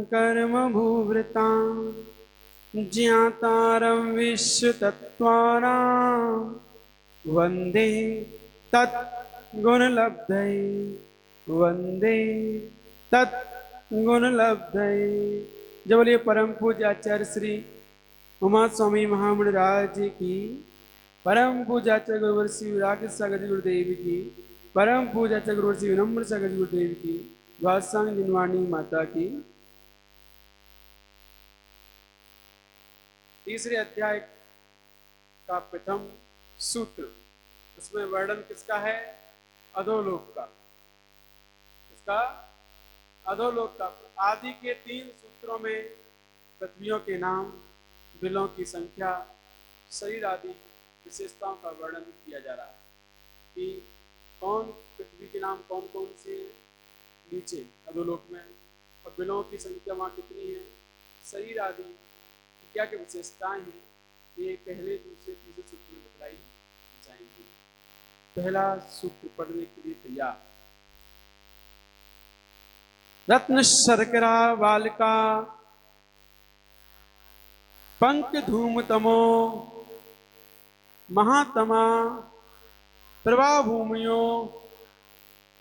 कर्म भूवृतां ज्ञातारं विश्वतत्त्वानां वन्दे तत्गुणलब्धये वन्दे तत्गुणलब्धये। जय बोलिए परम पूज्य आचार्य श्री उमा स्वामी महामंडल राज जी की, परम पूज्य आचार्य गुरुवर श्री विराग सागर गुरुदेव की, परम पूज्य आचार्य गुरुवर श्री विनम्र सागर गुरुदेव की, द्वादशांग जिनवाणी माता की। तीसरे अध्याय का प्रथम सूत्र, उसमें वर्णन किसका है? अधोलोक का। किसका? अधोलोक का। आदि के 3 सूत्रों में पृथ्वियों के नाम, बिलों की संख्या, शरीर आदि विशेषताओं का वर्णन किया जा रहा है कि कौन पृथ्वी के नाम कौन कौन से नीचे अधोलोक में, और बिलों की संख्या वहाँ कितनी है, शरीर आदि की क्या क्या विशेषताएं हैं, ये पहले दूसरे तीसरे सूत्र में बतलाई जाएंगी। पहला सूत्र पढ़ने के लिए तैयार। रत्न शर्करा बालिका पंक धूम तमो महातमा प्रभा भूमियों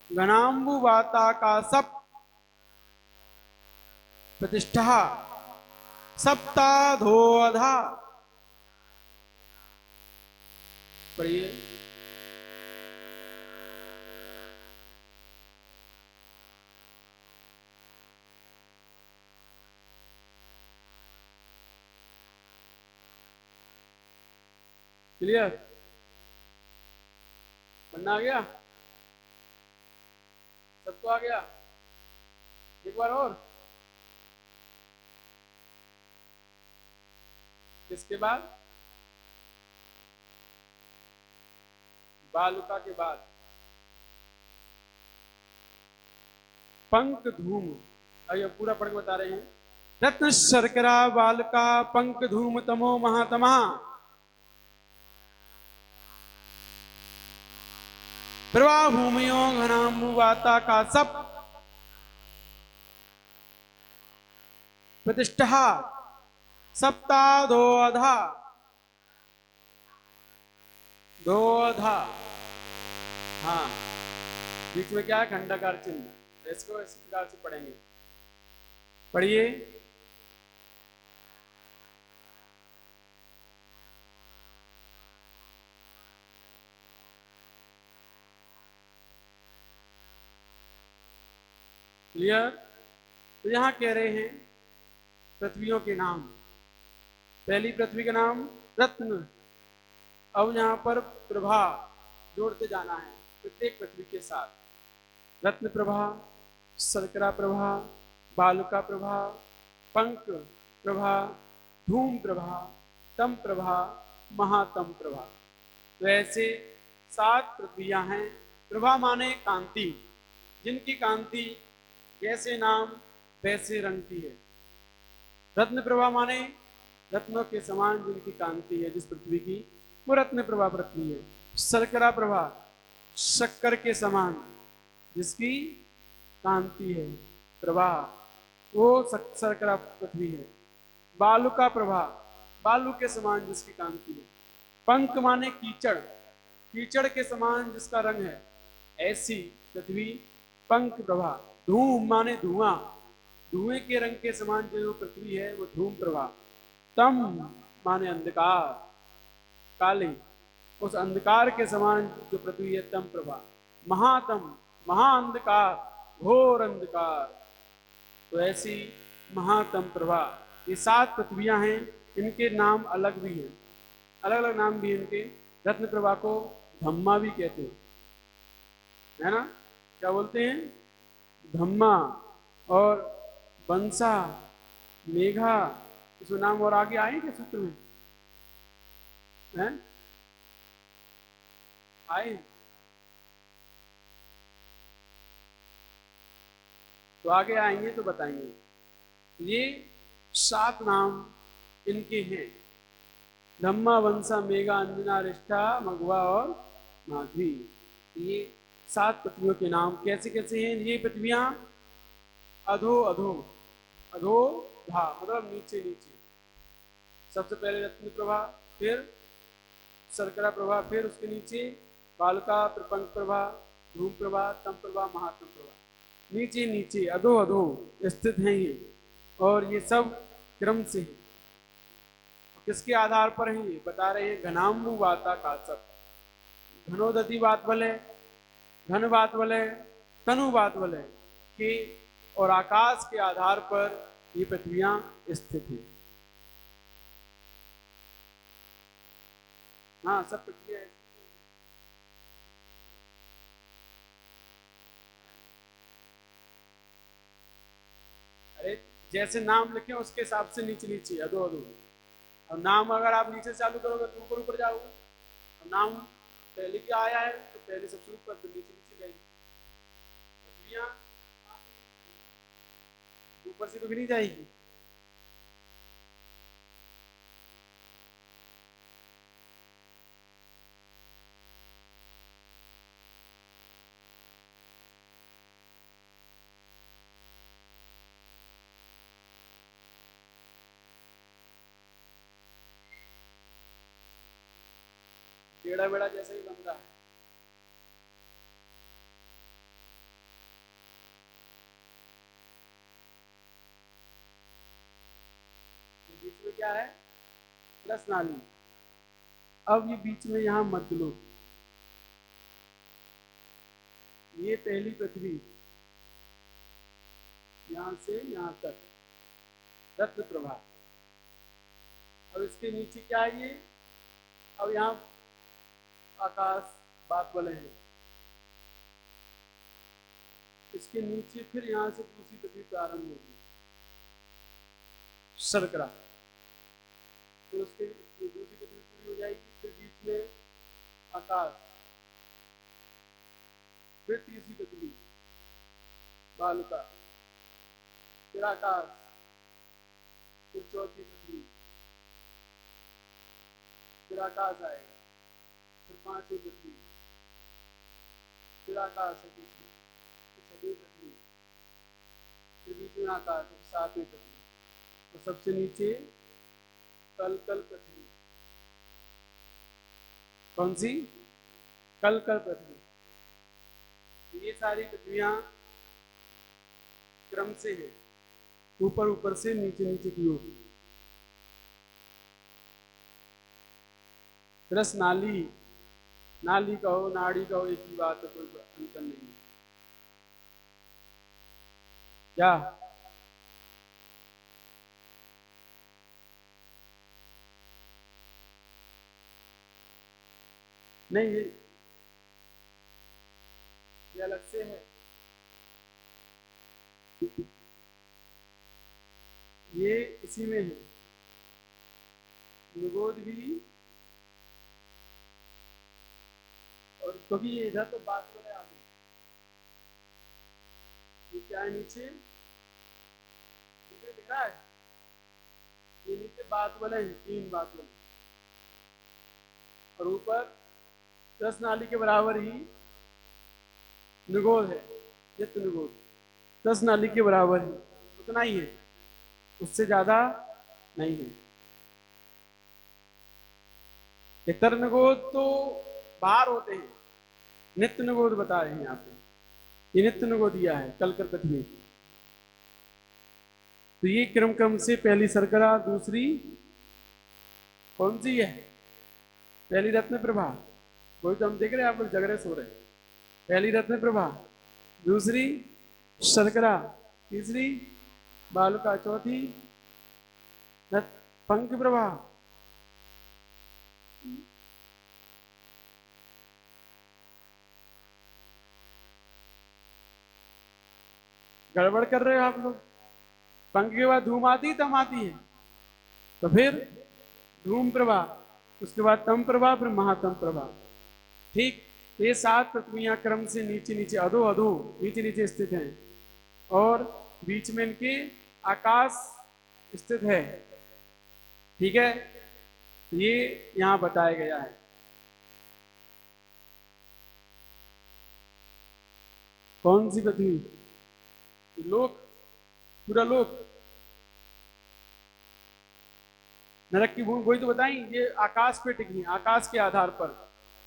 घनाम्बु वाता का सप प्रतिष्ठा सप्ताधोधा। पढ़िए। क्लियर? पढ़ना आ गया? सबको आ गया? एक बार और। इसके बाद बालुका के बाद पंक धूम। अब पूरा पढ़ के बता रहे हैं। रत्न शर्करा बालका पंक धूम तमो महातमा प्रभा भूमियों घनाम्बु वाता का सप प्रतिष्ठा सप्ताधोधा। दोधा, हाँ, बीच में क्या है? खंडाकार चिन्ह। इसको इस प्रकार से पढ़ेंगे। पढ़िए। क्लियर? तो यहां कह रहे हैं पृथ्वियों के नाम। पहली पृथ्वी का नाम रत्न। अब यहां पर प्रभा जोड़ते जाना है प्रत्येक पृथ्वी के साथ। रत्न प्रभा, शर्करा प्रभा, बालुका प्रभा, पंक प्रभा, धूम प्रभा, तम प्रभा, महातम प्रभा। तो ऐसे 7 पृथ्वियां हैं। प्रभा माने कांति, जिनकी कांति जैसे नाम वैसे रंग की है। रत्न प्रभा माने रत्नों के समान जिनकी कांति है, जिस पृथ्वी की, वो रत्न प्रभा पृथ्वी है। शर्करा प्रभा, शक्कर के समान जिसकी कांति है, प्रभा, वो शर्करा पृथ्वी है। बालुका प्रभा, बालू के समान जिसकी कांति है। पंक माने कीचड़, कीचड़ के समान जिसका रंग है, ऐसी पृथ्वी पंक प्रभा। धूम माने धुआं, धुएं के रंग के समान जो पृथ्वी है वो धूम प्रभा। तम माने अंधकार, काले, उस अंधकार के समान जो पृथ्वी है तम प्रभा। महातम, महाअंधकार, घोर अंधकार, तो ऐसी महातम प्रभा। ये 7 पृथ्वियां हैं। इनके नाम अलग भी हैं, अलग अलग नाम भी इनके। रत्न प्रभा को धम्मा भी कहते हैं, है ना? क्या बोलते हैं? धम्मा। और बंसा, मेघा, इसमें नाम और आगे आए क्या सूत्र में? हैं? आए? तो आगे आएंगे तो बताएंगे। ये 7 नाम इनके हैं। धम्मा, वंशा, मेघा, अंजना, रिष्ठा, मघवा और माधवी। ये 7 पृथ्वियों के नाम कैसे कैसे हैं? ये पृथ्वियां अधो अधो अधो धा मतलब नीचे नीचे। सबसे पहले रत्न प्रभा, फिर शर्करा प्रभा, फिर उसके नीचे बालका, प्रपंच प्रभा, धूम प्रभा, तम प्रभा, महातम प्रभा। नीचे नीचे अधो अधो स्थित हैं ये, और ये सब क्रम से हैं। किसके आधार पर है ये बता रहे हैं, घनाम्बु वाता का सब। घनोदति बात बोले, घन बात बोले, तनु बात बोले कि, और आकाश के आधार पर ये पृथ्वियां स्थित है। हाँ सब पृथ्वी। अरे जैसे नाम लिखे उसके हिसाब से नीचे नीचे अधो अधो। और नाम अगर आप नीचे से चालू करोगे तो ऊपर ऊपर जाओगे। और नाम पहले क्या आया है तो पहले सबसे ऊपर, तो नीचे नीचे जाएगी। पृथ्वियां ऊपर से तो गिनी जाएगी। टेढ़ा बेड़ा जैसा ही बन रहा है। बीच में क्या है, रस नाली। अब ये बीच में यहाँ मध्यलोक, ये पहली पृथ्वी, यहाँ से यहाँ तक रत्न प्रभा। अब इसके नीचे क्या है ये, अब यहाँ आकाश बात वाले हैं। इसके नीचे फिर यहाँ से दूसरी पृथ्वी प्रारंभ होगी, शर्करा। फिर उसके दूसरी पृथ्वी पूरी हो जाएगी, फिर बीच में आकाश, फिर तीसरी पृथ्वी बालुका, फिर आकाश, फिर चौथी पृथ्वी, फिर आकाश आएगा, फिर पांचवी पृथ्वी, फिर आकाश है तीसरी, फिर छठवीं पृथ्वी, फिर बीच में आकाश, फिर सातवीं पृथ्वी, तो सबसे नीचे कल कल पृथ्वी। कौन सी, कल कल पृथ्वी। ये सारी पृथ्वियां क्रम से है, ऊपर ऊपर से नीचे नीचे की ओर। रस नाली, नाली कहो नाड़ी कहो एक ही बात है, कोई अंतर नहीं है। क्या नहीं, ये अलग से है। ये इसी में है, निगोद भी, और क्योंकि ये इधर तो बात हो रहा है आगे। ये क्या है नीचे, नीचे दिख रहा है, ये नीचे बात वाले हैं, तीन बात वाले, और ऊपर 10 नाली के बराबर ही निगोद है, नित्य निगोद 10 नाली के बराबर ही, उतना ही है, उससे ज्यादा नहीं है। इतर निगोद तो बाहर होते हैं, नित्य निगोद बता रहे हैं यहाँ पे। ये नित्य निगोद दिया है कल कर पृथ्वी। तो ये क्रम क्रम से पहली शर्करा, दूसरी कौन सी है, पहली रत्न प्रभा, वही तो हम देख रहे हैं, आप लोग जग रहे सो रहे। पहली रत्न प्रभा, दूसरी शर्करा, तीसरी बालुका, चौथी पंख प्रभा। गड़बड़ कर रहे हो आप लोग। पंख के बाद धूम आती तम आती है, तो फिर धूम प्रभा, उसके बाद तम प्रभा, फिर महातम प्रभा। ठीक, ये 7 पृथ्वियां क्रम से नीचे नीचे अधो अधो नीचे नीचे स्थित हैं, और बीच में इनके आकाश स्थित है। ठीक है, ये यहां बताया गया है। कौन सी पृथ्वी, लोक, पूरा लोक, नरक की भूमि, वही तो बताई, ये आकाश पे टिकी, आकाश के आधार पर,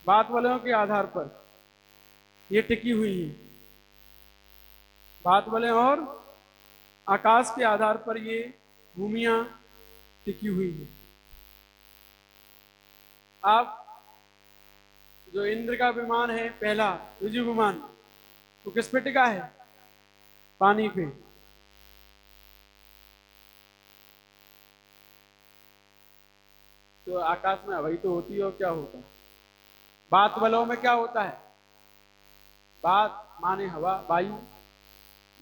बात वालों के आधार पर ये टिकी हुई है। बात वाले और आकाश के आधार पर ये भूमियां टिकी हुई है। आप जो इंद्र का विमान है पहला ऋजु विमान, वो किस पे टिका है? पानी पे। तो आकाश में हवाई तो होती है और क्या होता है? बात बलों में क्या होता है? बात माने हवा, वायु,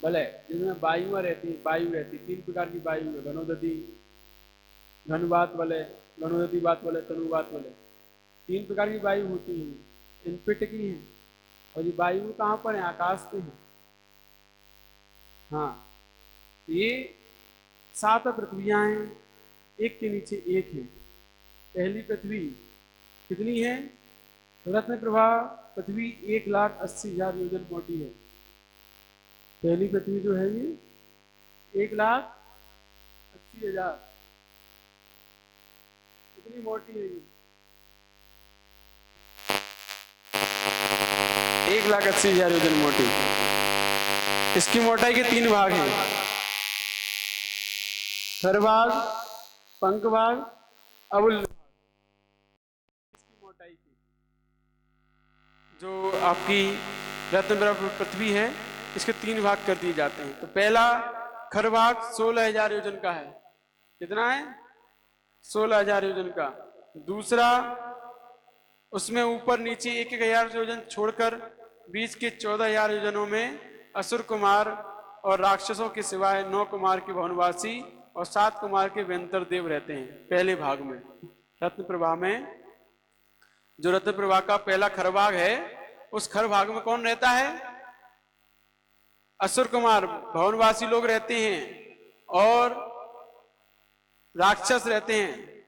बलय जिसमें वायुआ रहती है, वायु रहती है, तीन प्रकार की वायु है, घनोदती, घनवात वलय, घनोदती बात वलय, तनुवात वलय, तीन प्रकार की वायु होती है, इन पे टिकी है। और ये वायु कहाँ पर है? आकाश पे है। हाँ, ये 7 पृथ्वियां हैं, एक के नीचे एक है। पहली पृथ्वी कितनी है? रत्न प्रभा पृथ्वी 1,80,000 योजन मोटी है। पहली पृथ्वी जो है ये 1,80,000, कितनी मोटी है ये? 1,80,000 योजन मोटी। इसकी मोटाई के 3 भाग हैं, सर भाग, पंख भाग, अवुल भाग। इसकी मोटाई की जो आपकी रत्न पृथ्वी है, इसके 3 भाग कर दिए जाते हैं। तो पहला खर भाग 16,000 योजन का है। कितना है? 16,000 योजन का। दूसरा, उसमें ऊपर नीचे 1,000 योजन छोड़कर बीच के 14,000 योजनों में असुर कुमार और राक्षसों के सिवाय 9 कुमार के भवनवासी और 7 कुमार के व्यंतर देव रहते हैं पहले भाग में। रत्न प्रभा में, जो रत्न प्रभा का पहला खर भाग है, उस खर भाग में कौन रहता है? असुर कुमार भवनवासी लोग रहते हैं और राक्षस रहते हैं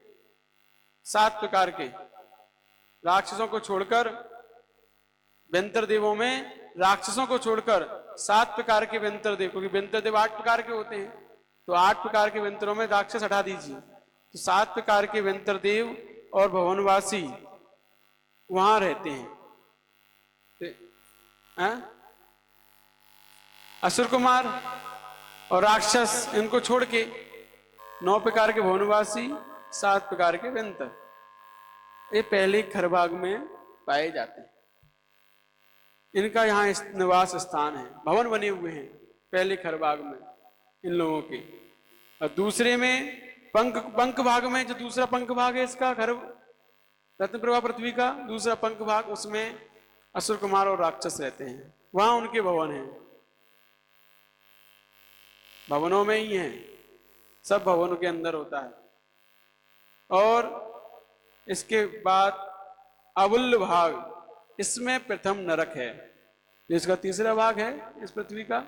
7 प्रकार के। राक्षसों को छोड़कर, व्यंतर देवों में राक्षसों को छोड़कर 7 प्रकार के व्यंतर देव, क्योंकि व्यंतर देव 8 प्रकार के होते हैं, तो 8 प्रकार के व्यंतरों में राक्षस हटा दीजिए, तो 7 प्रकार के व्यंतर देव और भवनवासी वहां रहते हैं। असुर कुमार और राक्षस, इनको छोड़ के 9 प्रकार के भवनवासी, 7 प्रकार के व्यंतर, ये पहले खर भाग में पाए जाते हैं। इनका यहाँ निवास स्थान है, भवन बने हुए हैं पहले खर भाग में इन लोगों के। और दूसरे में पंख भाग में, जो दूसरा पंख भाग है इसका, खर रत्न प्रभा पृथ्वी का दूसरा पंख भाग, उसमें असुर कुमार और राक्षस रहते हैं, वहां उनके भवन हैं। भवनों में ही हैं, सब भवनों के अंदर होता है। और इसके बाद अवुल्ल भाग, इसमें प्रथम नरक है, जिसका तीसरा भाग है इस पृथ्वी का।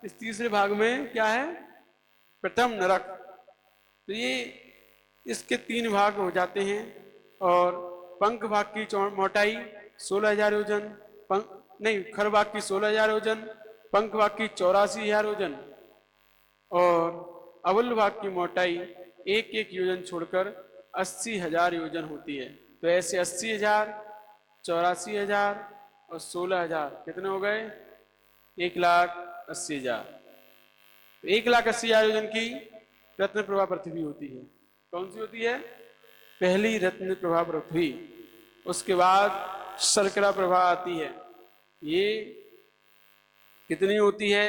इस तीसरे भाग में क्या है? प्रथम नरक। तो ये इसके 3 भाग हो जाते हैं। और पंख भाग की मोटाई 16,000 योजन, खर भाग की 16,000 योजन, पंख भाग की 84,000 योजन, और अवुल्ल भाग की मोटाई 1-1 योजन छोड़कर 80,000 योजन होती है। तो ऐसे 80,000, 84,000 और 16,000 कितने हो गए? 1,80,000। तो 1,80,000 योजन की रत्न प्रभा पृथ्वी होती है। कौन सी होती है? पहली रत्न प्रभा पृथ्वी। उसके बाद शर्करा प्रभा आती है, ये कितनी होती है?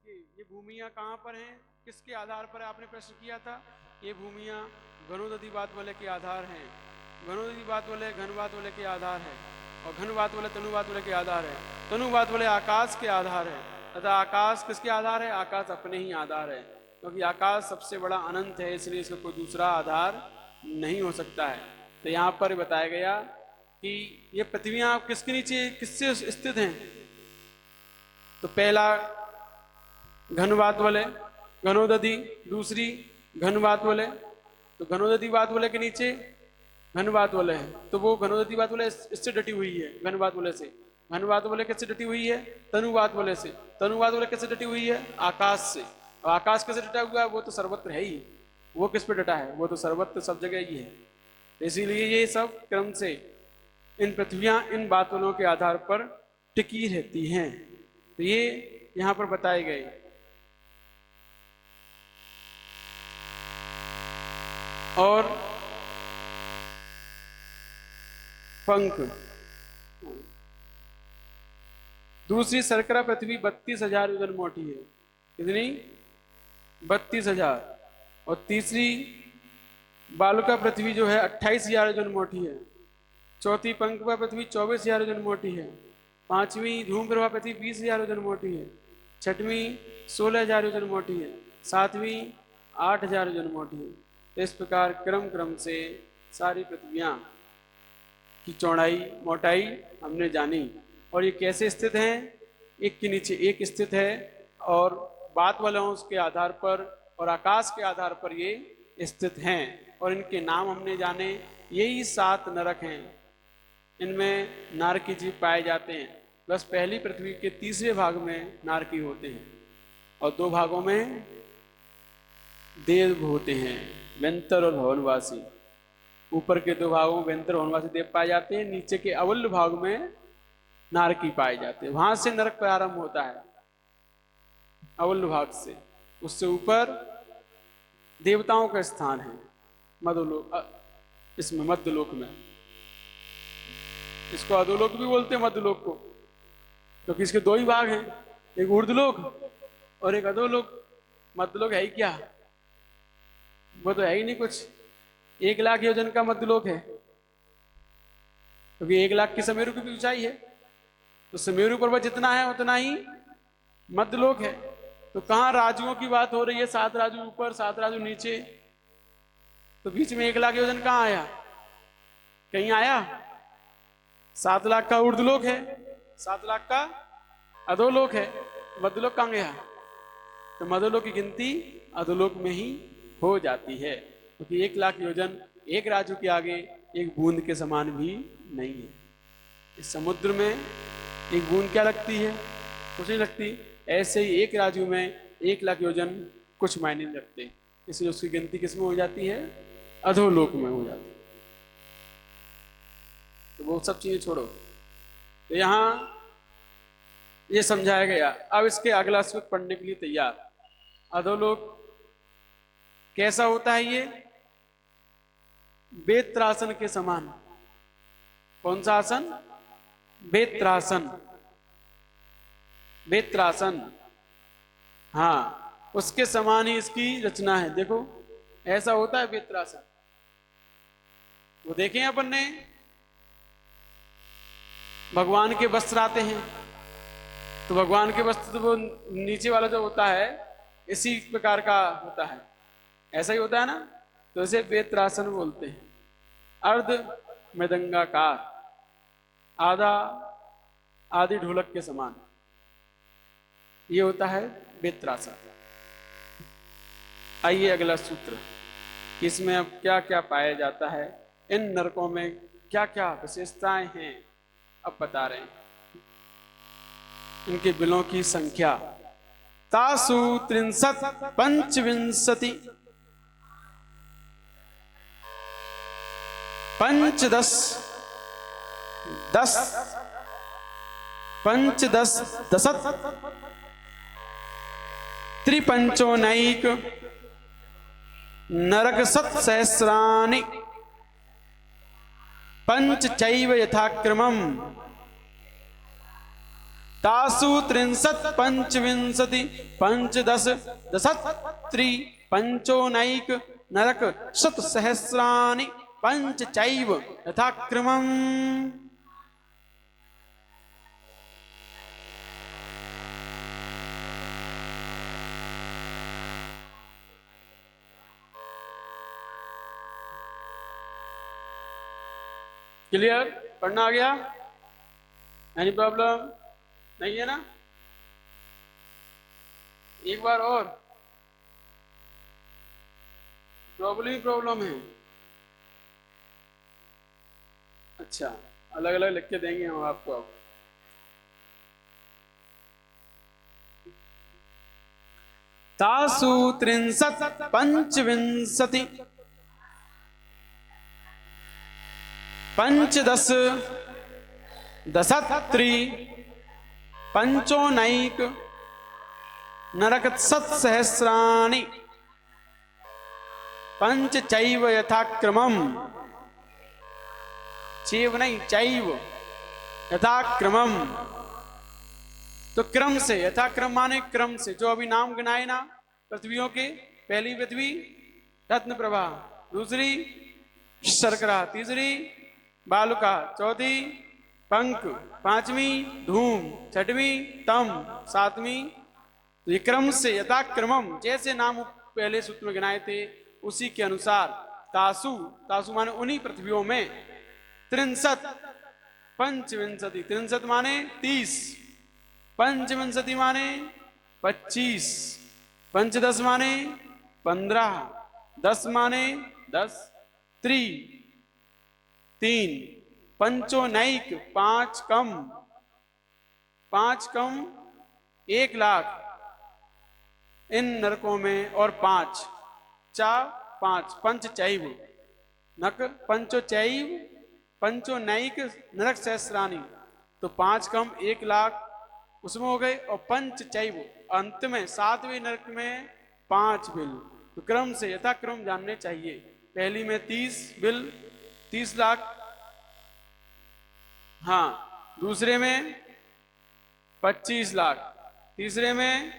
ये भूमियां कहाँ पर हैं, किसके आधार पर? आपने प्रश्न किया था। ये भूमियां घनोदती बात वाले के आधार हैं। घनोदती बात वाले घनवात वाले के आधार है, और घनवात वाले तनुवात वाले के आधार है। तनुवात वाले आकाश के आधार है, तथा आकाश किसके आधार है? आकाश अपने ही आधार है, क्योंकि आकाश सबसे बड़ा अनंत है, इसलिए इसका कोई दूसरा आधार नहीं हो सकता है। तो यहाँ पर बताया गया कि ये पृथ्वियां किसके नीचे, किससे स्थित हैं? तो पहला घनवात वाले घनोदती, दूसरी घनवात वाले, तो घनोदती बात वाले के नीचे घनवात वाले है, तो वो घनोदती बात वाले इससे डटी हुई है, घनवात वाले से। घनवात वाले कैसे डटी हुई है? तनुवात वाले से। तनुवात वाले कैसे डटी हुई है? आकाश से। और आकाश कैसे डटा हुआ है? वो तो सर्वत्र है ही, वो किस पे डटा है? वो तो सर्वत्र सब जगह ही है। इसीलिए ये सब क्रम से इन पृथ्वियां इन बादलों के आधार पर टिकी रहती हैं। तो ये यहां पर बताए गए। और पंख, दूसरी शर्करा पृथ्वी 32,000 योजन मोटी है। कितनी? 32,000। और तीसरी बालुका पृथ्वी जो है 28,000 योजन मोटी है। चौथी पंखवा पृथ्वी 24,000 योजन मोटी है। पांचवी धूम प्रभा पृथ्वी 20,000 योजन मोटी है। छठवीं 16,000 योजन मोटी है। सातवीं 8,000 योजन मोटी है। तो इस प्रकार क्रम क्रम से सारी पृथ्वियां की चौड़ाई मोटाई हमने जानी। और ये कैसे स्थित हैं? एक के नीचे एक स्थित है, और वातवलयों के आधार पर और आकाश के आधार पर ये स्थित हैं। और इनके नाम हमने जाने। यही 7 नरक हैं। इनमें नारकी जीव पाए जाते हैं। बस पहली पृथ्वी के तीसरे भाग में नारकी होते हैं, और 2 भागों में देव होते हैं, वेंतर और भवनवासी। ऊपर के 2 भागों में वेंतर भवनवासी देव पाए जाते हैं। नीचे के अवल्य भाग में नारकी पाए जाते हैं। वहां से नरक प्रारंभ होता है, अवल्य भाग से। उससे ऊपर देवताओं का स्थान है मध्यलोक, इसमें मध्यलोक में। इसको अधोलोक भी बोलते हैं, मध्यलोक को, क्योंकि इसके 2 ही भाग हैं, एक ऊर्ध्वलोक और एक अधोलोक। मध्यलोक है ही क्या? वो तो है ही नहीं कुछ। 1,00,000 योजन का मध्यलोक है, क्योंकि 1,00,000 की सुमेरु की भी ऊंचाई है। तो सुमेरु पर्वत जितना है उतना ही मध्यलोक है। तो कहां राजुओं की बात हो रही है? 7 राजू ऊपर, 7 राजू नीचे। तो बीच में 1,00,000 योजन कहां आया? कहीं आया? 7,00,000 का ऊर्ध्वलोक है, 7,00,000 का अधोलोक है। मध्यलोक कहां गया? तो मध्यलोक की गिनती अधोलोक में ही हो जाती है, क्योंकि 1,00,000 योजन एक राजू के आगे एक बूंद के समान भी नहीं है। इस समुद्र में एक बूंद क्या लगती है? कुछ नहीं लगती। ऐसे ही एक राजू में 1,00,000 योजन कुछ मायने नहीं रखते। इसलिए उसकी गिनती किसमें हो जाती है? अधोलोक में हो जाती है। तो वो सब चीजें छोड़ो। तो यहां ये समझाया गया। अब इसके अगला श्लोक पढ़ने के लिए तैयार। अधोलोक कैसा होता है? ये बेत्रासन के समान। कौन सा आसन? बेत्रासन। बेत्रासन, हाँ, उसके समान ही इसकी रचना है। देखो ऐसा होता है बेत्रासन। वो देखें अपन ने, भगवान के वस्त्र आते हैं, तो भगवान के वस्त्र तो वो नीचे वाला जो होता है इसी प्रकार का होता है, ऐसा ही होता है ना। तो इसे बेत्रासन बोलते हैं। अर्ध मृदंगाकार, आधा आदि ढोलक के समान, ये होता है बेत्रासन। आइए अगला सूत्र, इसमें अब क्या क्या पाया जाता है, इन नरकों में क्या क्या विशेषताएं हैं, अब बता रहे हैं। इनके बिलों की संख्या तासु 63 पंचविंशति 5 10 5 10 त्रिपंचोनैक नरक 7 सहस्राणि पंच चैव यथाक्रमम् तासु 63 पंचविंशति 5 10 त्रिपंचोनैक नरक 7 सहस्राणि पंच चैव यथाक्रमम्। क्लियर? पढ़ना आ गया? एनी प्रॉब्लम नहीं है ना? एक बार और। प्रॉब्लम ही प्रॉब्लम है। अच्छा, अलग अलग लिख के देंगे हम आपको। अब तासु त्रिंशत् पंचविंशति पंचदश दशत्री पंचोनैक नरकसहस्राणि पंच चैव यथाक्रमम्। चैव नहीं, चैव यथाक्रमम्। तो क्रम से, यथाक्रम माने क्रम से। जो अभी नाम गिनाए ना पृथ्वियों के, पहली पृथ्वी रत्न प्रभा, दूसरी शर्करा, तीसरी बालुका, चौथी पंख, पांचवी धूम, छठवीं तम, सातवीं। तो ये क्रम से यथाक्रमम, जैसे नाम पहले सूत्र में गिनाए थे उसी के अनुसार तासु, तासु माने उन्हीं पृथ्वियों में, त्रिंशत् पंचविंशति, त्रिंशत् माने 30, पंचविंशति माने 25, पंचदश माने 15, 10 माने 10, त्रि 3, पंचोनैक 5 कम, 5 कम 1 लाख इन नरकों में, और 5 चा 5 पंच चैव नक पंचो चैव पंचो नैक नरक सहस्रानी। तो 5 कम 1 लाख उसमें हो गए, और पंच चैव अंत में 7वें नरक में 5 बिल। तो क्रम से यथाक्रम जानने चाहिए। पहली में 30 बिल, 30 लाख, हाँ, दूसरे में 25 लाख, तीसरे में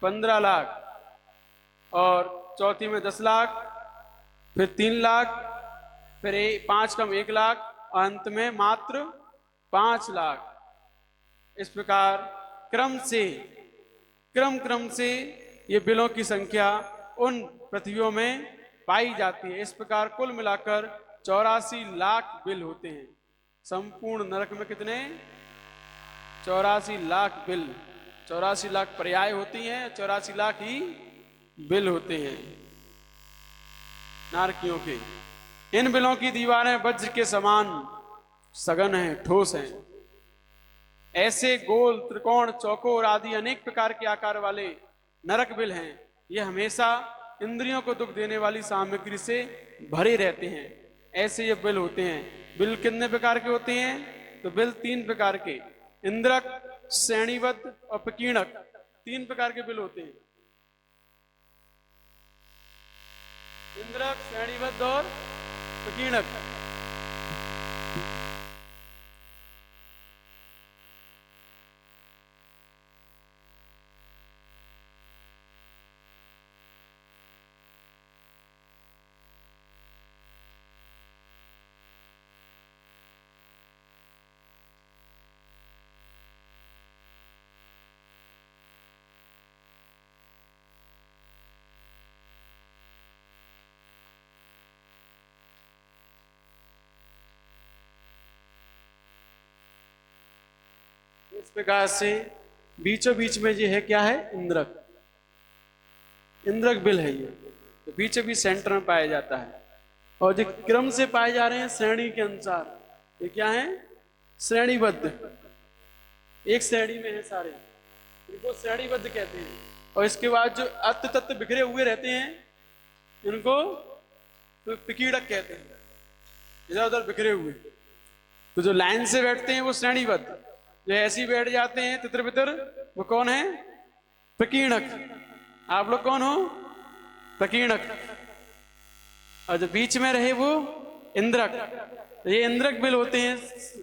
15 लाख, और चौथी में 10 लाख, फिर 3 लाख, फिर 5 कम 1 लाख, अंत में मात्र 5 लाख। इस प्रकार क्रम से, क्रम से ये बिलों की संख्या उन पृथ्वियों में पाई जाती है। इस प्रकार कुल मिलाकर 84 लाख बिल होते हैं। संपूर्ण नरक में कितने? 84 लाख बिल, 84 लाख पर्याय होती हैं, 84 लाख ही बिल होते हैं नारकियों के। इन बिलों की दीवारें वज्र के समान सघन हैं, ठोस हैं। ऐसे गोल, त्रिकोण, चौकोर आदि अनेक प्रकार के आकार वाले नरक बिल हैं। ये हमेशा इंद्रियों को दुख देने वाली सामग्री से भरे रहते हैं। ऐसे ये बिल होते हैं। बिल कितने प्रकार के होते हैं? तो बिल 3 प्रकार के, इंद्रक, श्रेणीबद्ध और प्रकीर्णक, 3 प्रकार के बिल होते हैं। इंद्रक, श्रेणीबद्ध और प्रकीर्णक। इस प्रकार से बीचों बीच में ये है, क्या है? इंद्रक, इंद्रक बिल है ये। तो बीचों बीच सेंटर में पाया जाता है। और जो क्रम से पाए जा रहे हैं श्रेणी के अनुसार, ये क्या है? श्रेणीबद्ध, एक श्रेणी में है सारे, इनको श्रेणीबद्ध कहते हैं। और इसके बाद जो अत्त तत्व बिखरे हुए रहते हैं इनको तो प्रकीर्णक कहते हैं, इधर उधर बिखरे हुए। तो जो लाइन से बैठते हैं वो श्रेणीबद्ध, जो ऐसे ही बैठ जाते हैं तितर बितर, वो कौन है? प्रकीर्णक। आप लोग कौन हो? प्रकीर्णक। और जो बीच में रहे वो इंद्रक। तो ये इंद्रक बिल होते हैं।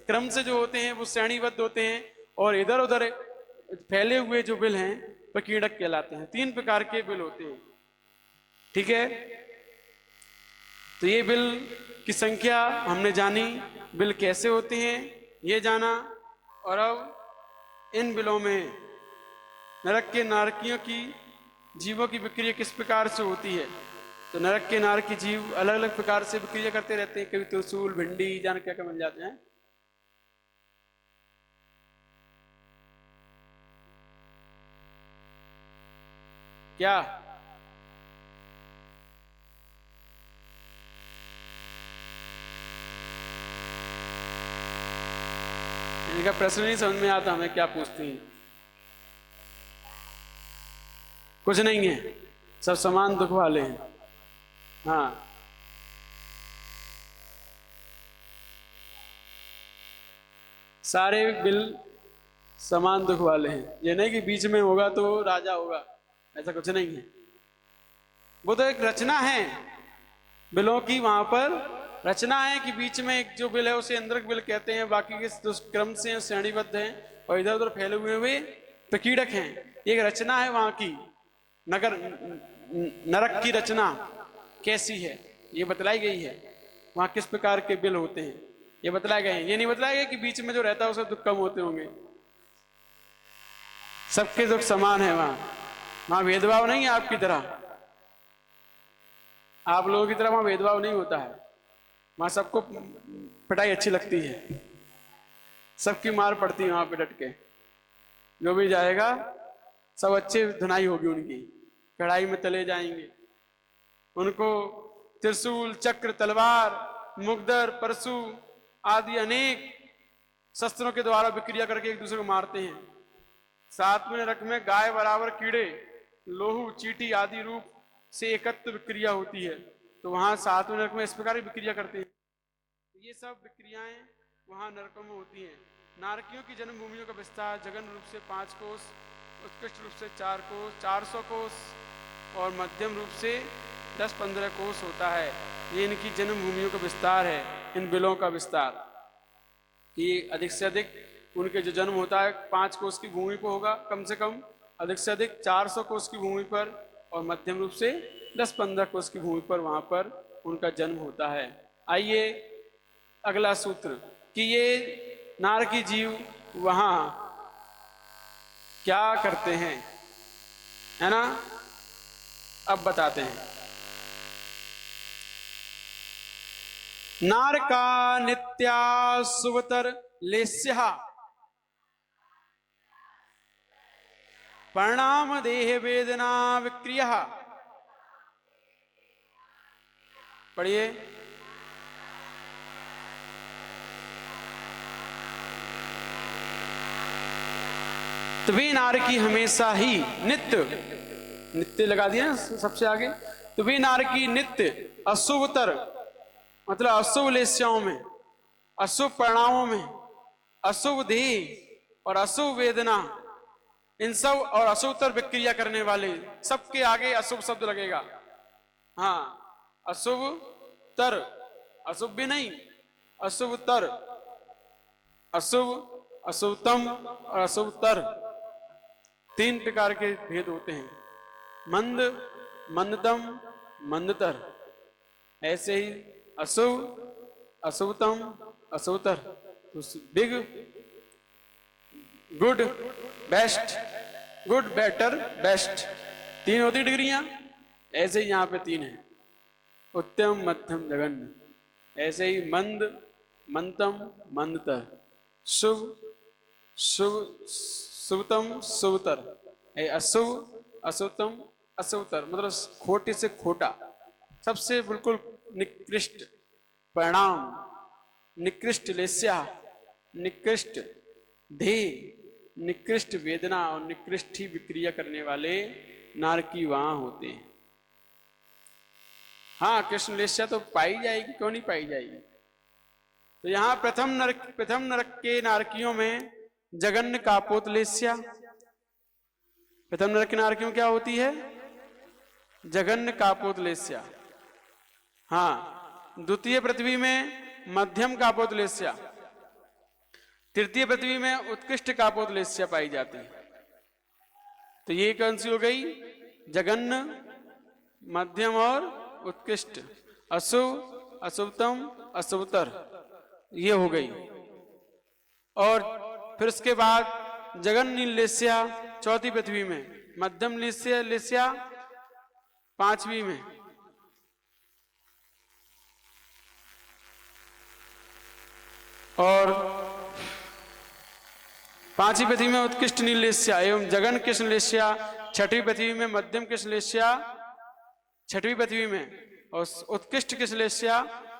क्रम से जो होते हैं वो श्रेणीबद्ध होते हैं, और इधर उधर फैले हुए जो बिल हैं प्रकीर्णक कहलाते हैं। 3 प्रकार के बिल होते हैं। ठीक है, तो ये बिल की संख्या हमने जानी, बिल कैसे होते हैं ये जाना। और अब इन बिलों में नरक के नारकियों की, जीवों की विक्रिया किस प्रकार से होती है। तो नरक के नारकी जीव अलग अलग प्रकार से विक्रिया करते रहते हैं। कभी त्रिशूल, भिंडी, जान क्या क्या मिल जाते हैं। क्या इनका प्रश्न नहीं समझ में आता हमें क्या पूछती हैं। कुछ नहीं है, सब समान दुख वाले हैं। हाँ, सारे बिल समान दुख वाले हैं। ये नहीं कि बीच में होगा तो राजा होगा, ऐसा कुछ नहीं है। वो तो एक रचना है बिलों की, वहां पर रचना है कि बीच में एक जो बिल है उसे इंद्रक बिल कहते हैं, बाकी के जो क्रम से श्रेणीबद्ध हैं और इधर उधर फैले हुए प्रकीड़क हैं। एक रचना है वहां की, नगर नरक की रचना कैसी है ये बतलाई गई है। वहां किस प्रकार के बिल होते हैं ये बतलाए गए हैं। ये नहीं बताया गया कि बीच में जो रहता है उसे दुख कम होते होंगे। सबके दुख समान है वहां भेदभाव नहीं है आपकी तरह, आप लोगों की तरह वहां भेदभाव नहीं होता है। वहां सबको पिटाई अच्छी लगती है, सबकी मार पड़ती है वहां पे डट के। जो भी जाएगा सब अच्छे धुनाई होगी उनकी, कढ़ाई में तले जाएंगे। उनको त्रिशूल, चक्र, तलवार, मुगदर, परशु आदि अनेक शस्त्रों के द्वारा विक्रिया करके एक दूसरे को मारते हैं। सातवें नरक में गाय बराबर कीड़े, लोहू, चींटी आदि रूप से एकत्र विक्रिया होती है। तो वहां सातवें नरक में इस प्रकार विक्रिया करते हैं। ये सब विक्रियाएं वहां नरकों में होती हैं। नारकियों की जन्मभूमियों का विस्तार जघन रूप से 5 कोस, उत्कृष्ट रूप से 4 कोस, 400 कोस और मध्यम रूप से 10-15 कोस होता है। ये इनकी जन्मभूमियों का विस्तार है, इन बिलों का विस्तार, कि अधिक से अधिक उनके जो जन्म होता है 5 कोस की भूमि पर होगा कम से कम, अधिक से अधिक 400 कोस की भूमि पर और मध्यम रूप से 10-15 कोस की भूमि पर वहां पर उनका जन्म होता है। आइए अगला सूत्र कि ये नारकी जीव वहां क्या करते हैं, है ना, अब बताते हैं। नारका नित्या सुवतर लेस्या परिणाम देह वेदना विक्रिय। पढ़िए। तो वे नारकी हमेशा ही नित्य, नित्य लगा दिया सबसे आगे, तो वे नारकी नित्य अशुभतर मतलब अशुभ लेस्याओं में, अशुभ परिणामों में, अशुभ देह और अशुभ वेदना, इन सब और अशुभतर विक्रिया करने वाले, सबके आगे अशुभ शब्द लगेगा। हाँ, अशुभ तर, अशुभ भी नहीं, अशुभ तर, अशुभ, अशुभतम और अशुभतर, 3 प्रकार के भेद होते हैं। मंद, मंदतम, मंदतर। ऐसे ही अशुभ, अशुभतम, अशुभतर। Big, good, best, good, better, best, 3 होती डिग्रियां। ऐसे ही यहां पे 3 है, उत्तम, मध्यम, जघन्य। ऐसे ही मंद, मंदतम, मंदतर, शुभ, शुभ, शुभतम, शुभतर, अशुभ, अशुभतम, अशुभतर, मतलब खोटे से खोटा, सबसे बिल्कुल निकृष्ट परिणाम, निकृष्ट लेस्या, निकृष्ट देह, निकृष्ट वेदना और निकृष्ट ही विक्रिया करने वाले नारकी वहां होते हैं। हाँ, कृष्ण लेस्या तो पाई जाएगी, क्यों नहीं पाई जाएगी। तो यहां प्रथम नरक के नारकियों में जघन्य कापोत लेस्या, प्रथम नरक की नारकियों क्या होती है, जघन्य कापोत लेस्या। हाँ, द्वितीय पृथ्वी में मध्यम कापोत लेस्या, तृतीय पृथ्वी में उत्कृष्ट कापोत लेस्या पाई जाती है। तो ये कौन सी हो गई, जघन्य, मध्यम और उत्कृष्ट, अशुभ, अशुभतम, अशुभतर, ये हो गई। और फिर उसके बाद जघन्य लेस्या चौथी पृथ्वी में, मध्यम लेस्या 5वीं में, और 5वीं पृथ्वी में उत्कृष्ट नीलेस्या एवं जघन कृष्ण लेस्या 6वीं पृथ्वी में, मध्यम कृष्ण लेस्या 6वीं पृथ्वी में और उत्कृष्ट कृष्ण लेस्या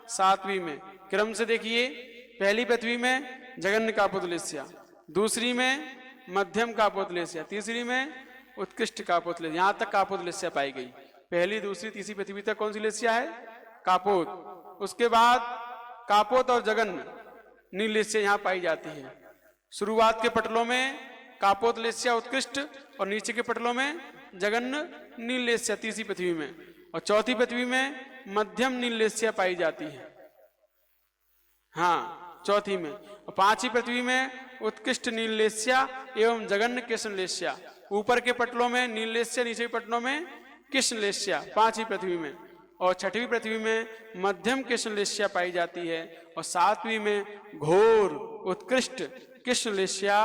7वीं में। क्रम से देखिए, पहली पृथ्वी में जघन्य कापोत लेस्या, दूसरी में मध्यम कापोत लेस्या, तीसरी में उत्कृष्ट कापोत लेस्या, यहां तक कापोत लेस्या पाई गई। पहली दूसरी तीसरी पृथ्वी तक कौन सी लेस्या है? कापोत। उसके बाद कापोत और जगन नील लेस्या यहां पाई जाती है। शुरुआत के पटलों में कापोत लेस्या उत्कृष्ट और नीचे के पटलों में जगन्न नील लेस्या तीसरी पृथ्वी में, और चौथी पृथ्वी में मध्यम नील लेस्या पाई जाती है। हाँ, चौथी में। और पांचवी पृथ्वी में उत्कृष्ट नील लेस्या एवं जगन्न कृष्ण लेस्या। ऊपर के पटलों में नील लेस्या, नीचे के पटलों में कृष्ण लेस्या पांचवी पृथ्वी में, और छठवीं पृथ्वी में मध्यम कृष्ण लेस्या पाई जाती है, और सातवीं में घोर उत्कृष्ट कृष्ण लेस्या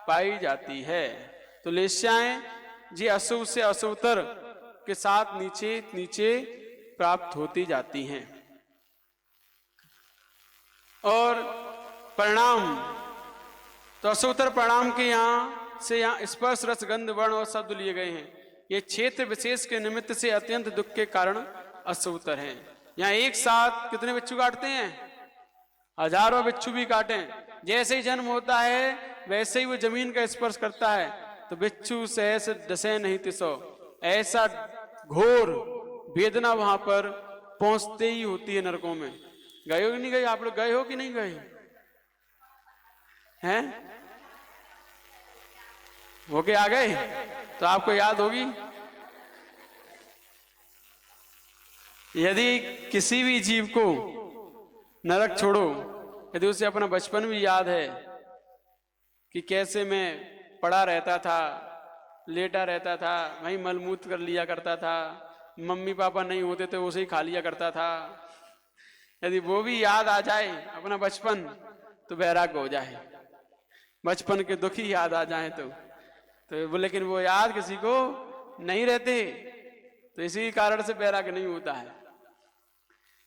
पाई जाती है। तो लेस्याएं जी अशुभ से अशुभतर के साथ नीचे नीचे प्राप्त होती जाती हैं। और परिणाम, तो अशुभतर परिणाम के यहाँ से यहाँ स्पर्श रस गंध वर्ण और शब्द लिए गए हैं। ये क्षेत्र विशेष के निमित्त से अत्यंत दुख के कारण अशुभतर हैं। यहाँ एक साथ कितने बिच्छू काटते हैं? हजारों बिच्छू भी काटें। जैसे ही जन्म होता है वैसे ही वो जमीन का स्पर्श करता है तो बिच्छू सहस डसे नहीं तिसो, ऐसा घोर वेदना वहां पर पहुंचते ही होती है नरकों में। गए हो कि नहीं गए? आप लोग गए हो कि नहीं गए हैं? होके आ गए तो आपको याद होगी। यदि किसी भी जीव को नरक छोड़ो, यदि उसे अपना बचपन भी याद है कि कैसे मैं पड़ा रहता था, लेटा रहता था, वहीं मलमूत्र कर लिया करता था, मम्मी पापा नहीं होते तो उसे ही खा लिया करता था, यदि वो भी याद आ जाए अपना बचपन तो वैराग्य हो जाए। बचपन के दुख ही याद आ जाए तो लेकिन वो याद किसी को नहीं रहते, तो इसी कारण से वैराग्य नहीं होता है।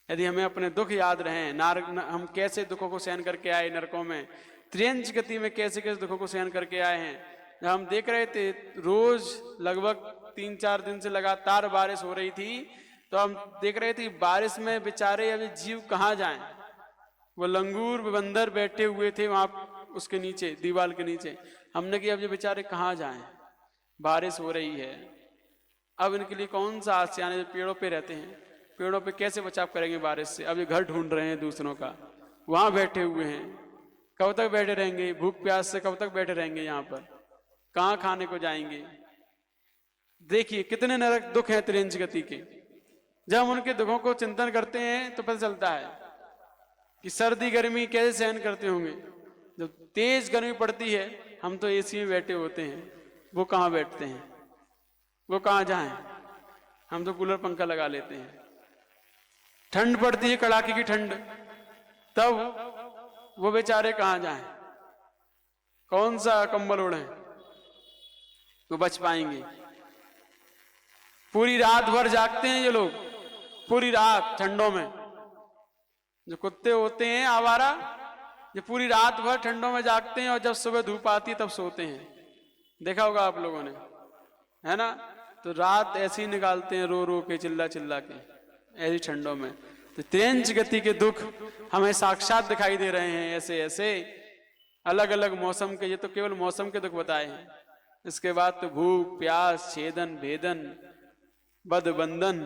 यदि हमें अपने दुख याद रहे, हम कैसे दुखों को सहन करके आए नरकों में, त्रियंच गति में कैसे कैसे दुखों को सहन करके आए हैं। जब हम देख रहे थे रोज लगभग 3-4 दिन से लगातार बारिश हो रही थी, तो हम देख रहे थे बारिश में बेचारे अभी जीव कहाँ जाएं। वो लंगूर बंदर बैठे हुए थे वहां उसके नीचे, दीवार के नीचे। हमने कि अब ये बेचारे कहाँ जाएं, बारिश हो रही है, अब इनके लिए कौन सा आसियान है? पेड़ों पे रहते हैं, पेड़ों पे कैसे बचाव करेंगे बारिश से? अब ये घर ढूंढ रहे हैं दूसरों का, वहां बैठे हुए हैं। कब तक बैठे रहेंगे? भूख प्यास से कब तक बैठे रहेंगे? यहाँ पर कहाँ खाने को जाएंगे? देखिए कितने नरक दुख हैं त्रियंच गति के। जब हम उनके दुखों को चिंतन करते हैं तो पता चलता है कि सर्दी गर्मी कैसे सहन करते होंगे। जब तेज गर्मी पड़ती है हम तो एसी में बैठे होते हैं, वो कहाँ बैठते हैं, वो कहाँ जाएं? हम तो कूलर पंखा लगा लेते हैं। ठंड पड़ती है कड़ाके की ठंड, तब वो बेचारे कहाँ जाएं? कौन सा कंबल ओढ़े वो बच पाएंगे? पूरी रात भर जागते हैं ये लोग, पूरी रात ठंडों में। जो कुत्ते होते हैं आवारा, ये पूरी रात भर ठंडों में जागते हैं और जब सुबह धूप आती है तब सोते हैं। देखा होगा आप लोगों ने, है ना? तो रात ऐसे ही निकालते हैं रो रो के, चिल्ला चिल्ला के, ऐसी ठंडों में। तो त्रियंच गति के दुख हमें साक्षात दिखाई दे रहे हैं ऐसे ऐसे अलग अलग मौसम के। ये तो केवल मौसम के दुख बताए हैं, इसके बाद तो भूख प्यास, छेदन भेदन, बद बंधन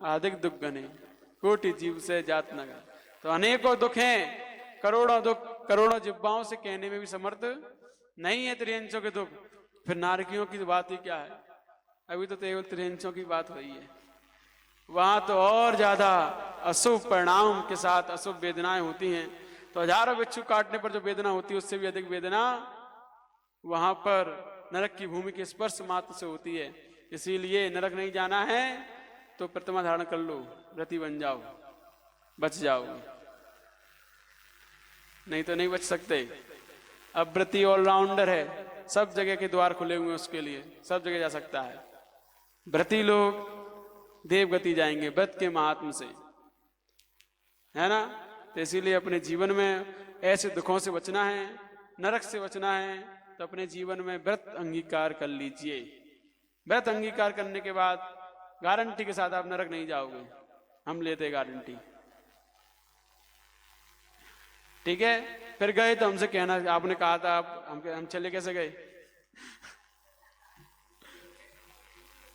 आदिक दुख गने, कोटि जीव से जात न गए। तो अनेकों दुख हैं, करोड़ों दुख, करोड़ों जिब्बाओं से कहने में भी समर्थ नहीं है त्रियंचों के दुख। फिर नारकियों की बात ही क्या है? अभी तो केवल त्रियंचों की बात हुई है, वहां तो और ज्यादा अशुभ परिणाम के साथ अशुभ वेदनाएं होती हैं। तो हजारों बिच्छू काटने पर जो वेदना होती है उससे भी अधिक वेदना वहां पर नरक की भूमि के स्पर्श मात्र से होती है। इसीलिए नरक नहीं जाना है तो प्रतिमा धारण कर लो, व्रती बन जाओ, बच जाओ, नहीं तो नहीं बच सकते। अब व्रती ऑलराउंडर है, सब जगह के द्वार खुले हुए हैं उसके लिए, सब जगह जा सकता है। व्रती लोग देवगति जाएंगे व्रत के महात्म से, है ना? तो इसीलिए अपने जीवन में ऐसे दुखों से बचना है, नरक से बचना है, तो अपने जीवन में व्रत अंगीकार कर लीजिए। व्रत अंगीकार करने के बाद गारंटी के साथ आप नरक नहीं जाओगे, हम लेते गारंटी। ठीक है? फिर गए तो हमसे कहना, आपने कहा था आप हम चले कैसे गए?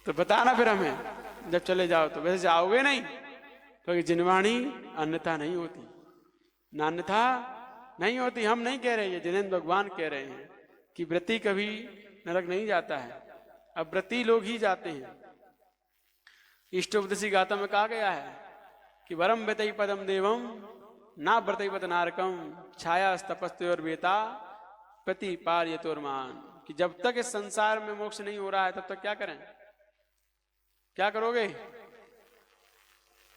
तो बताना फिर हमें जब चले जाओ तो। वैसे जाओगे नहीं, क्योंकि जिनवाणी अन्यथा नहीं होती, नान्यथा नहीं होती। हम नहीं कह रहे, ये जिनेंद्र भगवान कह रहे हैं कि व्रती कभी नरक नहीं जाता है, अब व्रती लोग ही जाते हैं। इष्टोपदेशी गाथा में कहा गया है कि वरम व्यतई पदम देवम ना व्रतई पद नारकम छाया तपस्योर वेता प्रति पार्यतोर्मान, कि जब तक इस संसार में मोक्ष नहीं हो रहा है तब तक क्या करें, क्या करोगे?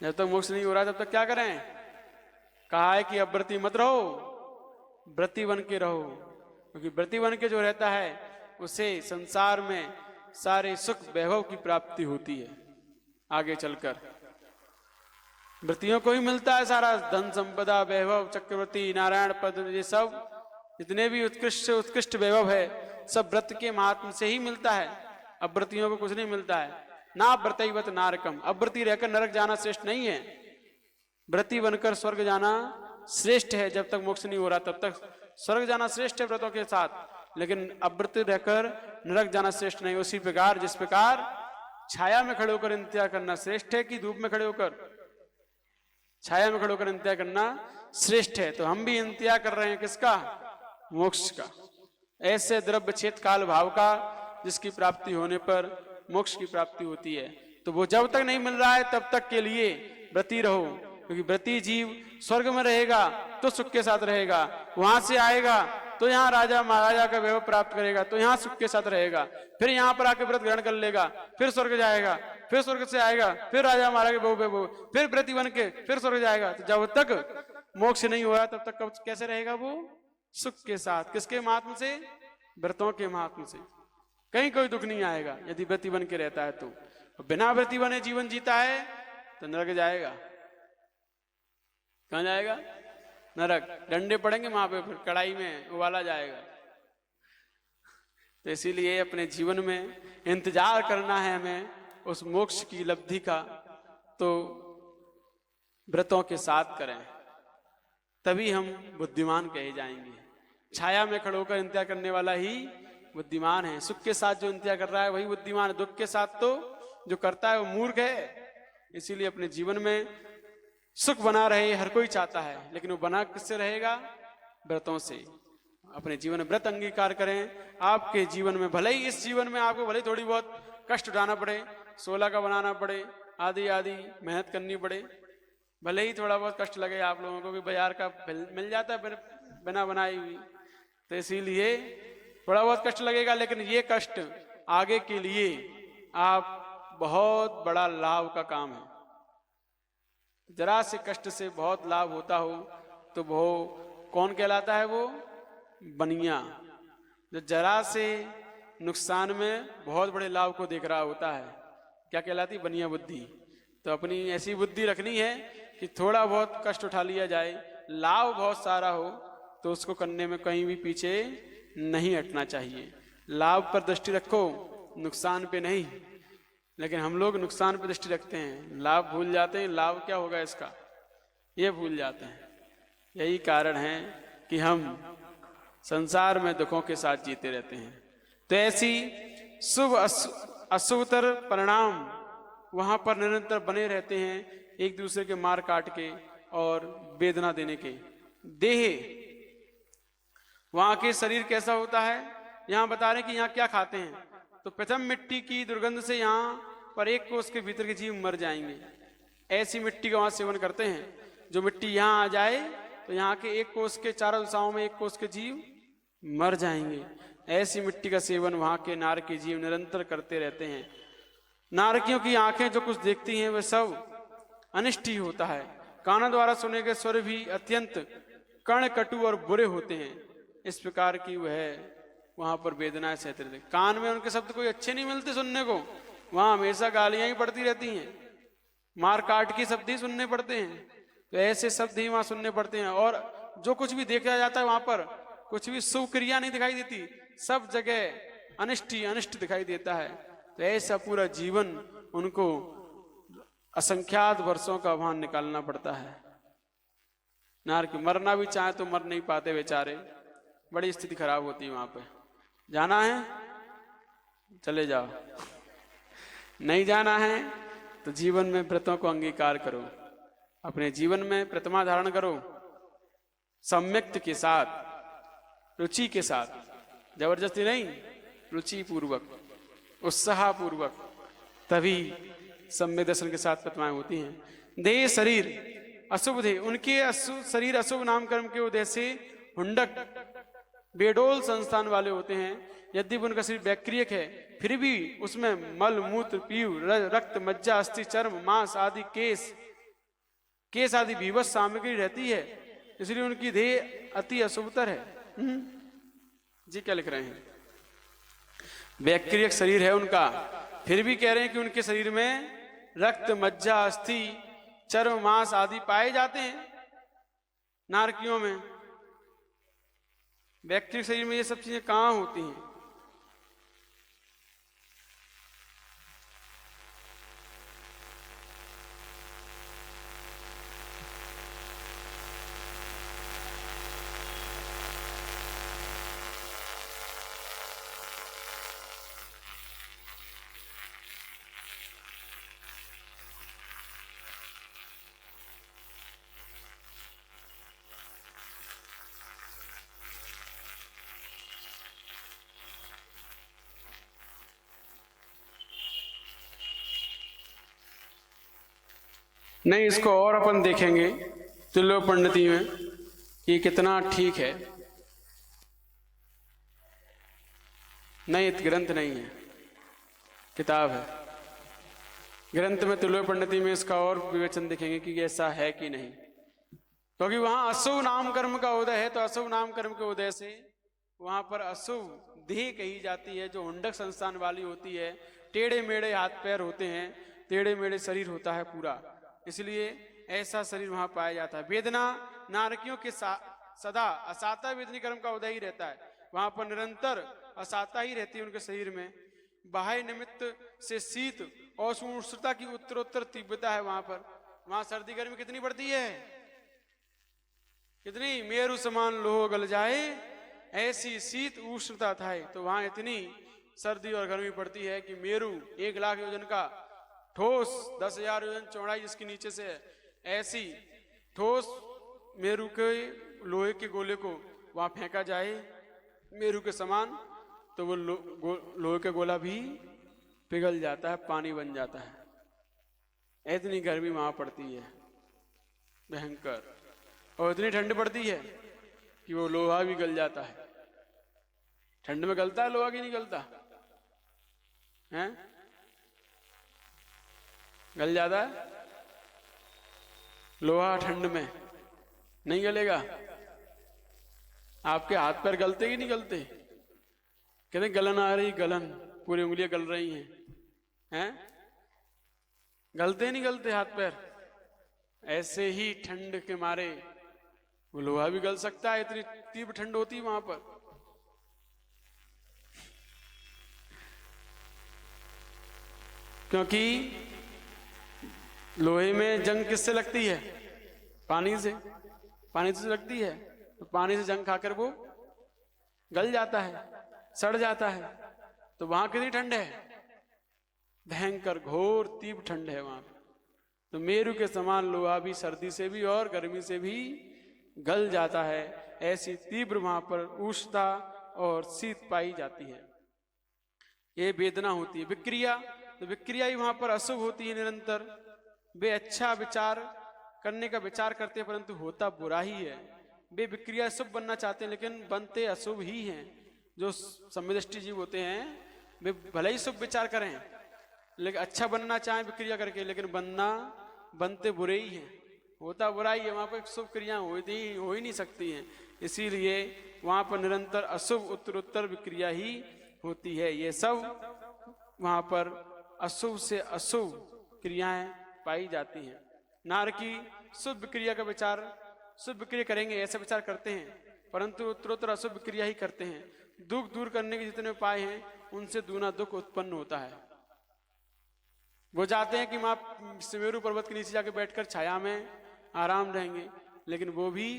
जब तक मोक्ष नहीं हो रहा है तब तक क्या करें? कहा है कि अब व्रती मत रहो, व्रती बन के रहो, क्योंकि व्रती बन के जो रहता है उसे संसार में सारे सुख वैभव की प्राप्ति होती है। आगे चलकर व्रतियों को ही मिलता है सारा धन संपदा वैभव, चक्रवर्ती नारायण पद, ये सब जितने भी उत्कृष्ट से उत्कृष्ट वैभव है सब व्रत के महात्म से ही मिलता है। अब व्रतियों को कुछ नहीं मिलता है। ना व्रतैवत नारकम, अब व्रती रहकर नरक जाना श्रेष्ठ नहीं है, व्रती बनकर स्वर्ग जाना श्रेष्ठ है। जब तक मोक्ष नहीं हो रहा तब तक स्वर्ग जाना श्रेष्ठ है व्रतों के साथ, लेकिन अव्रत रहकर नरक जाना श्रेष्ठ नहीं। उसी प्रकार जिस प्रकार छाया में खड़े होकर इंतजार करना श्रेष्ठ है कि धूप में खड़े होकर, छाया में खड़े होकर इंतजार करना श्रेष्ठ है। तो हम भी इंतजार कर रहे हैं किसका? मोक्ष का। ऐसे द्रव्य क्षेत्र काल भाव का जिसकी प्राप्ति होने पर मोक्ष की प्राप्ति होती है। तो वो जब तक नहीं मिल रहा है तब तक के लिए व्रती रहो, क्योंकि व्रती जीव स्वर्ग में रहेगा तो सुख के साथ रहेगा, वहां से आएगा तो यहाँ राजा महाराजा का वैभव प्राप्त करेगा तो यहाँ सुख के साथ रहेगा, फिर यहाँ पर आके व्रत ग्रहण कर लेगा, फिर स्वर्ग जाएगा, फिर स्वर्ग से आएगा, फिर राजा महाराजा के वैभव, फिर व्रती बन के फिर स्वर्ग जाएगा। तो जब तक मोक्ष नहीं हुआ तब तक कैसे रहेगा वो? सुख के साथ। किसके महात्म से? व्रतों के महात्म से। कहीं कोई दुख नहीं आएगा यदि व्रती बन के रहता है तो। बिना व्रती बने जीवन जीता है तो नरक जाएगा। कहां जाएगा? नरक। डंडे पड़ेंगे वहां पे, फिर कढ़ाई में उबाला जाएगा। तो इसीलिए अपने जीवन में इंतजार करना है हमें उस मोक्ष की लब्धि का, तो व्रतों के साथ करें, तभी हम बुद्धिमान कहे जाएंगे। छाया में खड़े होकर इंतजार करने वाला ही बुद्धिमान है। सुख के साथ जो इंतजार कर रहा है वही बुद्धिमान है। दुख के साथ तो जो करता है वो मूर्ख है। इसीलिए अपने जीवन में सुख बना रहे हर कोई चाहता है, लेकिन वो बना किससे रहेगा? व्रतों से। अपने जीवन में व्रत अंगीकार करें। आपके जीवन में भले ही इस जीवन में आपको भले थोड़ी बहुत कष्ट उठाना पड़े, 16 का बनाना पड़े, आदि आदि मेहनत करनी पड़े, भले ही थोड़ा बहुत कष्ट लगे आप लोगों को भी, बाजार का मिल जाता है बिना बनाई हुई, तो इसीलिए थोड़ा बहुत कष्ट लगेगा, लेकिन ये कष्ट आगे के लिए आप बहुत बड़ा लाभ का काम है। जरा से कष्ट से बहुत लाभ होता हो तो वो कौन कहलाता है? वो बनिया। जो जरा से नुकसान में बहुत बड़े लाभ को देख रहा होता है, क्या कहलाती? बनिया बुद्धि। तो अपनी ऐसी बुद्धि रखनी है कि थोड़ा बहुत कष्ट उठा लिया जाए, लाभ बहुत सारा हो तो उसको करने में कहीं भी पीछे नहीं हटना चाहिए। लाभ पर दृष्टि रखो, नुकसान पे नहीं। लेकिन हम लोग नुकसान पर दृष्टि रखते हैं, लाभ भूल जाते हैं। लाभ क्या होगा इसका, ये भूल जाते हैं। यही कारण है कि हम संसार में दुखों के साथ जीते रहते हैं। तो ऐसी शुभ अशुभतर परिणाम वहां पर निरंतर बने रहते हैं, एक दूसरे के मार काट के और वेदना देने के। देह, वहां के शरीर कैसा होता है? यहाँ बता रहे हैं कि यहाँ क्या खाते हैं। तो प्रथम मिट्टी की दुर्गंध से यहाँ पर एक कोष के भीतर के जीव मर जाएंगे। ऐसी मिट्टी का वहां सेवन करते हैं। जो मिट्टी यहाँ आ जाए तो यहाँ के एक कोष के चारों दिशाओं में एक कोष के जीव मर जाएंगे। ऐसी मिट्टी का सेवन वहां के नार के जीव निरंतर करते रहते हैं। नारकियों की आंखें जो कुछ देखती हैं वह सब अनिष्ट ही होता है। कानों द्वारा सुने गए स्वर भी अत्यंत कर्ण कटु और बुरे होते हैं। इस प्रकार की वह वहां पर वेदनाएं सहते रहते। कान में उनके शब्द कोई अच्छे नहीं मिलते सुनने को, वहां हमेशा गालियां ही पड़ती रहती हैं, मार काट की शब्द ही सुनने पड़ते हैं। तो ऐसे शब्द ही वहां सुनने पड़ते हैं। और जो कुछ भी देखा जाता है वहां पर कुछ भी शुभ क्रिया नहीं दिखाई देती, सब जगह अनिष्ट ही अनिष्ट दिखाई देता है। तो ऐसा पूरा जीवन उनको असंख्यात वर्षों का वहां निकालना पड़ता है। नार की मरना भी चाहे तो मर नहीं पाते बेचारे, बड़ी स्थिति खराब होती है वहां पे। जाना है चले जाओ, नहीं जाना है तो जीवन में व्रतों को अंगीकार करो, अपने जीवन में प्रतिमा धारण करो, सम्यक्त के साथ, रुचि के साथ, जबरदस्ती नहीं, रुचि पूर्वक, उत्साह पूर्वक, तभी सम्यक दर्शन के साथ प्रतिमाएं होती हैं। देह शरीर अशुभ देह, उनके शरीर अशुभ नामकर्म के उदय से हुंडक बेडोल संस्थान वाले होते हैं। यदि उनका शरीर वैक्रियक है फिर भी उसमें मल मूत्र पीव रक्त मज्जा अस्थि चर्म मांस आदि केस आदि विवश सामग्री रहती है, इसलिए उनकी देह अति अशुभतर है। जी क्या लिख रहे हैं? वैक्रियक शरीर है उनका, फिर भी कह रहे हैं कि उनके शरीर में रक्त मज्जा अस्थि चर्म मांस आदि पाए जाते हैं। नारकियों में वैक्रियक शरीर में ये सब चीजें कहां होती हैं? नहीं, इसको और अपन देखेंगे तुल्य पंडिती में कि कितना ठीक है। नहीं, ग्रंथ नहीं है, किताब है। ग्रंथ में तुल्य पंडिती में इसका और विवेचन देखेंगे कि ऐसा है कि नहीं, क्योंकि वहां अशुभ नाम कर्म का उदय है, तो अशुभ नाम कर्म के उदय से वहां पर अशुभ देह कही जाती है, जो हुंडक संस्थान वाली होती है। टेढ़े मेढ़े हाथ पैर होते हैं, टेढ़े मेढ़े शरीर होता है पूरा, इसलिए ऐसा शरीर वहां पाया जाता है। वेदना नारकियों के सदा असाता वेदनी कर्म का उदय ही रहता है, वहां पर निरंतर असाता ही रहती है उनके शरीर में। बाह्य निमित्त से शीत और उष्णता की उत्तरोत्तर तीव्रता है वहां पर। वहां सर्दी गर्मी कितनी पड़ती है? कितनी? मेरु समान लोह गल जाए ऐसी शीत उष्णता था। तो वहां इतनी सर्दी और गर्मी पड़ती है कि मेरु 1 लाख योजन का ठोस 10,000 योजन चौड़ाई जिसके नीचे से है, ऐसी ठोस मेरु के लोहे के गोले को वहां फेंका जाए मेरु के समान, तो वो लोहे का गोला भी पिघल जाता है, पानी बन जाता है। इतनी गर्मी वहां पड़ती है भयंकर, और इतनी ठंड पड़ती है कि वो लोहा भी गल जाता है। ठंड में गलता है लोहा कि नहीं गलता है? गल जाता है लोहा ठंड में? नहीं गलेगा। आपके हाथ पैर गलते कि नहीं गलते? कहते गलन आ रही, गलन, पूरी उंगलियां गल रही हैं, गलते नहीं गलते हाथ पैर? ऐसे ही ठंड के मारे वो लोहा भी गल सकता है, इतनी तीव्र ठंड होती है वहां पर। क्योंकि लोहे में जंग किससे लगती है? पानी से। पानी से लगती है, तो पानी से जंग खाकर वो गल जाता है, सड़ जाता है। तो वहां कितनी ठंड है? भयंकर घोर तीव्र ठंड है वहां। तो मेरु के समान लोहा भी सर्दी से भी और गर्मी से भी गल जाता है। ऐसी तीव्र वहां पर उष्णता और शीत पाई जाती है। ये वेदना होती है। विक्रिया, तो विक्रिया ही वहां पर अशुभ होती है निरंतर। वे अच्छा विचार करने का विचार करते हैं परंतु होता बुरा ही है। वे विक्रिया शुभ बनना चाहते हैं लेकिन बनते अशुभ ही हैं। जो सम्यदृष्टि जीव होते हैं वे भले ही शुभ विचार करें लेकिन अच्छा बनना चाहें विक्रिया करके, लेकिन बनते बुरे ही हैं, होता बुरा ही है। वहां पर शुभ क्रिया हो ही नहीं सकती हैं, इसीलिए वहां पर निरंतर अशुभ उत्तरोत्तर विक्रिया ही होती है। ये सब वहां पर अशुभ से अशुभ क्रियाएं पाई जाती हैं। नारकी शुभ क्रिया का विचार, शुभ क्रिया करेंगे ऐसा विचार करते हैं, परंतु उत्तरोत्तर अशुभ क्रिया ही करते हैं। दुख दूर करने के जितने उपाय हैं उनसे दूना दुख उत्पन्न होता है। वो चाहते हैं कि मां सुमेरु पर्वत के नीचे जाके बैठकर छाया में आराम रहेंगे, लेकिन वो भी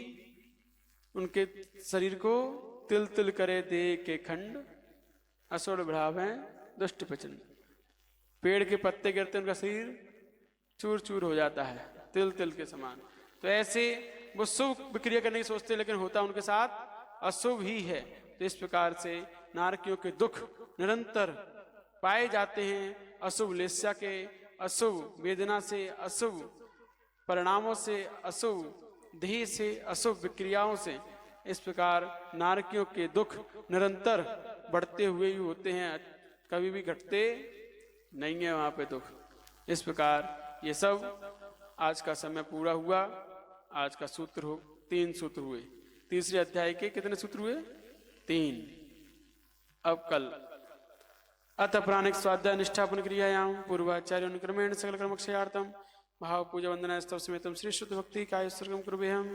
उनके शरीर को तिल तिल करे दे के खंड असुर बढ़ावे दुष्ट प्रचंड। पेड़ के पत्ते गिरते उनका शरीर चूर चूर हो जाता है, तिल तिल के समान। तो ऐसे वो शुभ विक्रिया करने की सोचते, लेकिन होता उनके साथ अशुभ ही है। तो इस प्रकार से नारकियों के दुख निरंतर पाए जाते हैं, अशुभ लेस्या के, अशुभ वेदना से, अशुभ परिणामों से, अशुभ देह से, अशुभ विक्रियाओं से। इस प्रकार नारकियों के दुख निरंतर बढ़ते हुए ही होते हैं, कभी भी घटते नहीं है वहां पे दुख। इस प्रकार ये सब आज का समय पूरा हुआ। आज का सूत्र हो 3 सूत्र हुए। तीसरे अध्याय के कितने सूत्र हुए? 3। अब कल अतः प्राणिक स्वाध्याय निष्ठापन क्रियायाम पूर्वाचार्य अनुक्रमेण सकल कर्मक्षयार्थम भाव पूजा वंदना स्तव समेतम श्री शुद्ध भक्ति काय सर्गम कुर्वे हम।